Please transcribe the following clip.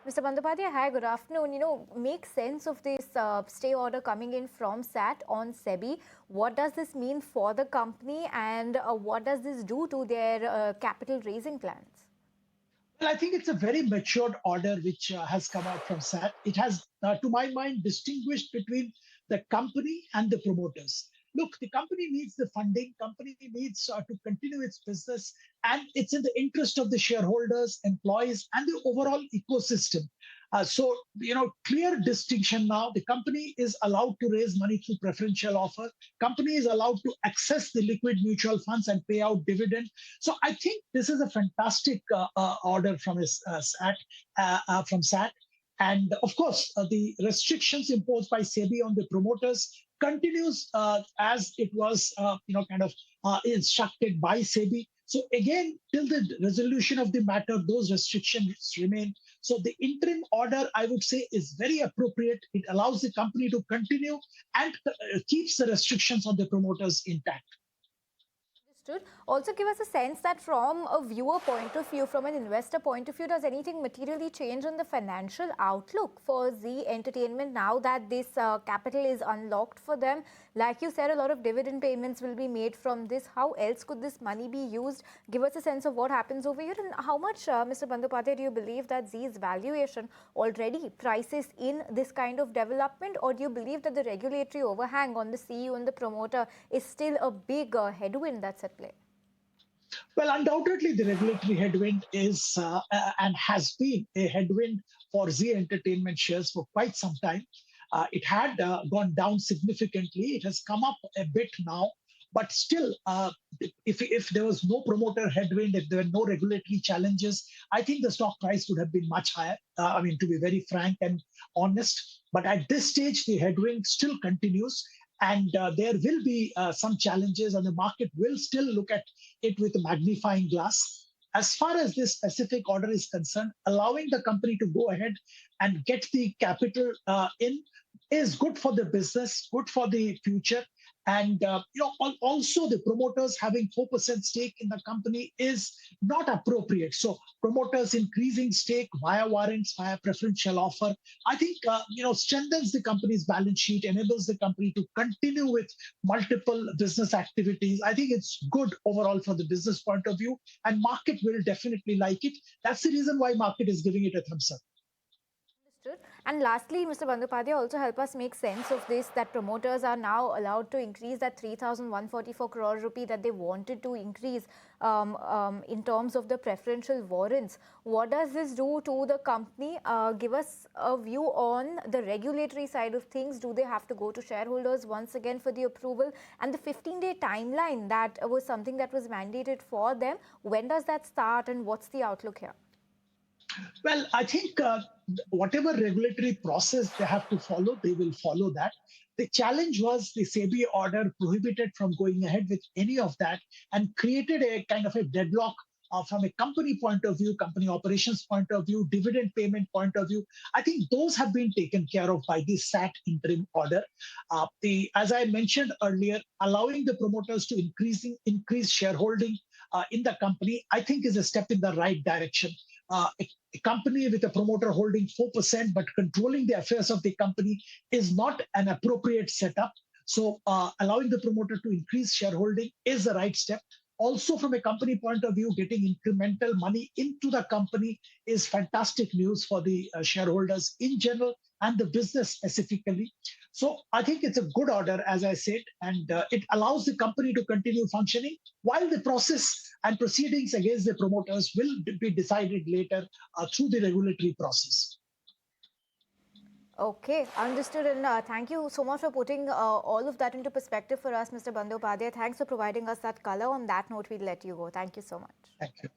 Mr. Bandyopadhyay, hi, good afternoon. Make sense of this stay order coming in from SAT on SEBI. What does this mean for the company, and what does this do to their capital raising plans? Well, I think it's a very matured order which has come out from SAT. It has, to my mind, distinguished between the company and the promoters. Look, the company needs the funding, company needs to continue its business, and it's in the interest of the shareholders, employees, and the overall ecosystem. Clear distinction now. The company is allowed to raise money through preferential offer. Company is allowed to access the liquid mutual funds and pay out dividend. So I think this is a fantastic order from SAT. And of course, the restrictions imposed by SEBI on the promoters continues as it was, instructed by SEBI. So again, till the resolution of the matter, those restrictions remain. So the interim order, I would say, is very appropriate. It allows the company to continue and keeps the restrictions on the promoters intact. Understood. Also give us a sense that from a viewer point of view, from an investor point of view, does anything materially change in the financial outlook for Zee Entertainment now that this capital is unlocked for them? Like you said, a lot of dividend payments will be made from this. How else could this money be used? Give us a sense of what happens over here, and how much, Mr. Bandyopadhyay, do you believe that Zee's valuation already prices in this kind of development, or do you believe that the regulatory overhang on the CEO and the promoter is still a big headwind that's at play? Well, undoubtedly, the regulatory headwind is and has been a headwind for Zee Entertainment shares for quite some time. It had gone down significantly. It has come up a bit now, but still, if there was no promoter headwind, if there were no regulatory challenges, I think the stock price would have been much higher. To be very frank and honest. But at this stage, the headwind still continues. And there will be some challenges, and the market will still look at it with a magnifying glass. As far as this specific order is concerned, allowing the company to go ahead and get the capital in is good for the business, good for the future. And also the promoters having 4% stake in the company is not appropriate. So promoters increasing stake via warrants, via preferential offer, I think strengthens the company's balance sheet, enables the company to continue with multiple business activities. I think it's good overall for the business point of view, and market will definitely like it. That's the reason why market is giving it a thumbs up. Understood. And lastly, Mr. Bandyopadhyay, also help us make sense of this, that promoters are now allowed to increase that 3,144 crore rupee that they wanted to increase in terms of the preferential warrants. What does this do to the company? Give us a view on the regulatory side of things. Do they have to go to shareholders once again for the approval? And the 15-day timeline, that was something that was mandated for them. When does that start, and what's the outlook here? Well, I think whatever regulatory process they have to follow, they will follow that. The challenge was the SEBI order prohibited from going ahead with any of that and created a kind of a deadlock from a company point of view, company operations point of view, dividend payment point of view. I think those have been taken care of by the SAT interim order. As I mentioned earlier, allowing the promoters to increase shareholding in the company, I think is a step in the right direction. A company with a promoter holding 4% but controlling the affairs of the company is not an appropriate setup. So allowing the promoter to increase shareholding is the right step. Also, from a company point of view, getting incremental money into the company is fantastic news for the shareholders in general and the business specifically. So I think it's a good order, as I said, and it allows the company to continue functioning while the process and proceedings against the promoters will be decided later through the regulatory process. Okay, understood. And thank you so much for putting all of that into perspective for us, Mr. Bandyopadhyay. Thanks for providing us that color. On that note, we'll let you go. Thank you so much. Thank you.